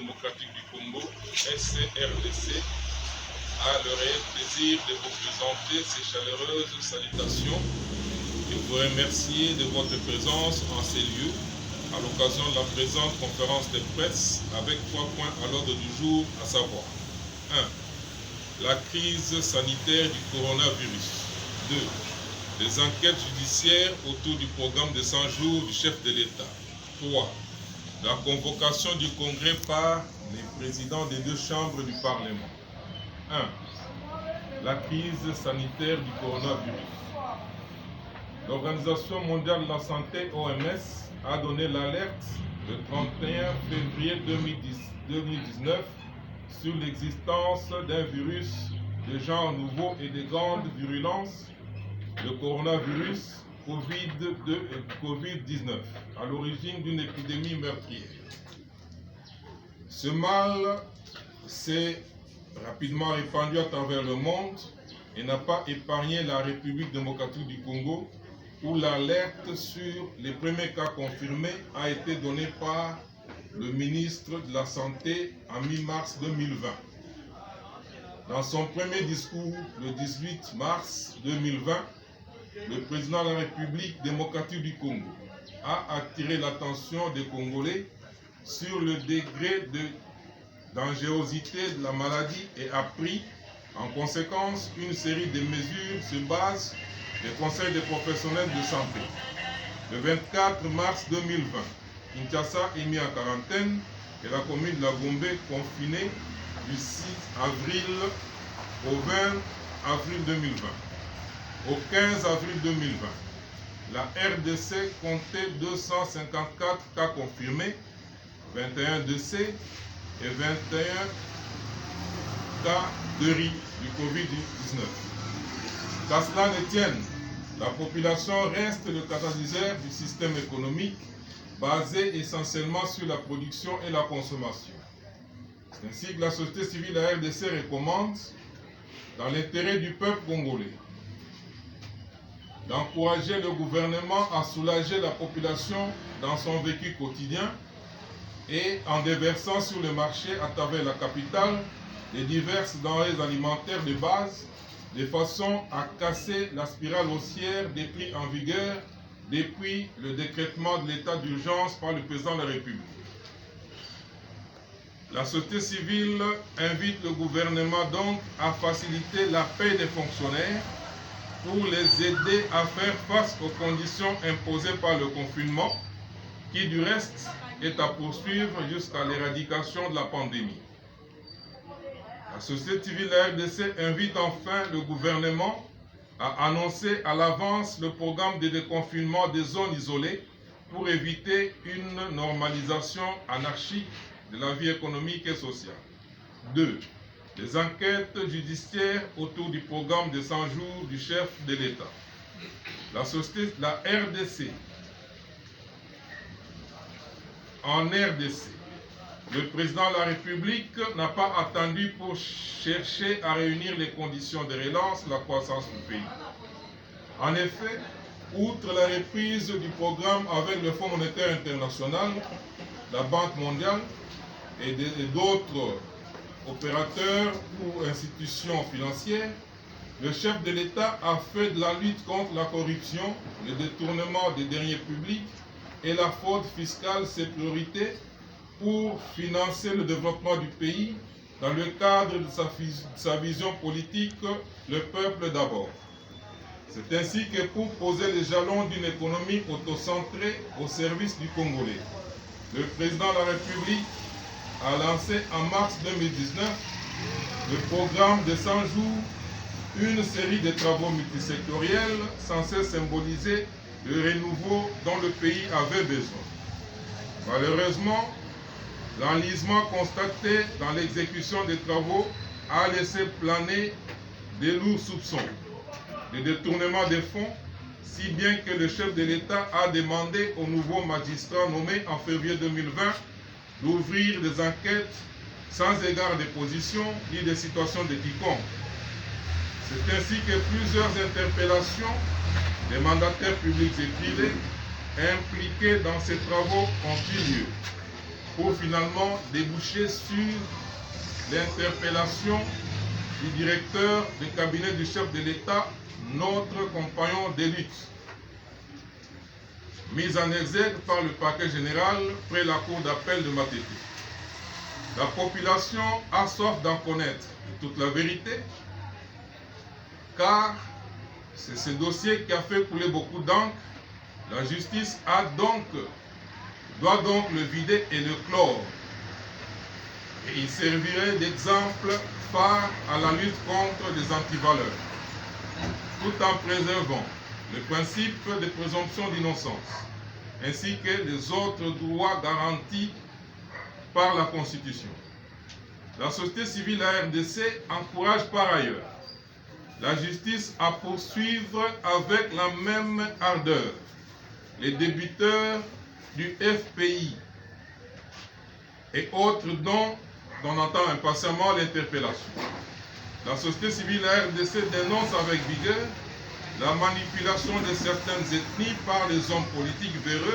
démocratique du Congo, SCRDC, a le réel plaisir de vous présenter ces chaleureuses salutations et vous remercier de votre présence en ces lieux à l'occasion de la présente conférence de presse avec 3 points à l'ordre du jour, à savoir 1. La crise sanitaire du coronavirus. 2. Les enquêtes judiciaires autour du programme de 100 jours du chef de l'État. 3. La convocation du Congrès par les présidents des 2 chambres du Parlement. 1. La crise sanitaire du coronavirus. L'Organisation mondiale de la santé, OMS, a donné l'alerte le 31 février 2019 sur l'existence d'un virus de genre nouveau et de grande virulence, le coronavirus Covid-19, à l'origine d'une épidémie meurtrière. Ce mal s'est rapidement répandu à travers le monde et n'a pas épargné la République démocratique du Congo, où l'alerte sur les premiers cas confirmés a été donnée par le ministre de la Santé en mi-mars 2020. Dans son premier discours, le 18 mars 2020, le président de la République démocratique du Congo a attiré l'attention des Congolais sur le degré de dangerosité de la maladie et a pris en conséquence une série de mesures sur base des conseils des professionnels de santé. Le 24 mars 2020, Kinshasa est mis en quarantaine et la commune de la Gombe confinée du 6 avril au 20 avril 2020. Au 15 avril 2020, la RDC comptait 254 cas confirmés, 21 décès et 21 cas de riz du Covid-19. Qu'à cela ne tienne, la population reste le catalyseur du système économique basé essentiellement sur la production et la consommation. C'est ainsi que la société civile de la RDC recommande, dans l'intérêt du peuple congolais, d'encourager le gouvernement à soulager la population dans son vécu quotidien et en déversant sur le marché à travers la capitale les diverses denrées alimentaires de base, de façon à casser la spirale haussière des prix en vigueur depuis le décrétement de l'état d'urgence par le président de la République. La société civile invite le gouvernement donc à faciliter la paie des fonctionnaires pour les aider à faire face aux conditions imposées par le confinement, qui du reste est à poursuivre jusqu'à l'éradication de la pandémie. La société civile de la RDC invite enfin le gouvernement à annoncer à l'avance le programme de déconfinement des zones isolées pour éviter une normalisation anarchique de la vie économique et sociale. 2. Les enquêtes judiciaires autour du programme de 100 jours du chef de l'État. La RDC. En RDC, le président de la République n'a pas attendu pour chercher à réunir les conditions de relance de la croissance du pays. En effet, outre la reprise du programme avec le Fonds monétaire international, la Banque mondiale et d'autres opérateurs ou institutions financières, le chef de l'État a fait de la lutte contre la corruption, le détournement des deniers publics et la fraude fiscale ses priorités pour financer le développement du pays dans le cadre de sa vision politique, le peuple d'abord. C'est ainsi que pour poser les jalons d'une économie autocentrée au service du Congolais, le président de la République a lancé en mars 2019 le programme de 100 jours, une série de travaux multisectoriels censés symboliser le renouveau dont le pays avait besoin. Malheureusement, l'enlisement constaté dans l'exécution des travaux a laissé planer des lourds soupçons de détournement des fonds, si bien que le chef de l'État a demandé aux nouveaux magistrats nommés en février 2020 d'ouvrir des enquêtes sans égard des positions ni des situations de quiconque. C'est ainsi que plusieurs interpellations des mandataires publics et privés impliqués dans ces travaux ont eu lieu. pour finalement déboucher sur l'interpellation du directeur de cabinet du chef de l'État, notre compagnon de lutte, mis en exergue par le parquet général près la cour d'appel de Matete. La population a soif d'en connaître toute la vérité, car c'est ce dossier qui a fait couler beaucoup d'encre. La justice doit donc le vider et le clore. Et il servirait d'exemple phare à la lutte contre les antivaleurs, tout en préservant le principe de présomption d'innocence, ainsi que les autres droits garantis par la Constitution. La société civile RDC encourage par ailleurs la justice à poursuivre avec la même ardeur les débiteurs du FPI et autres dont on entend impatiemment l'interpellation. La société civile RDC dénonce avec vigueur la manipulation de certaines ethnies par les hommes politiques véreux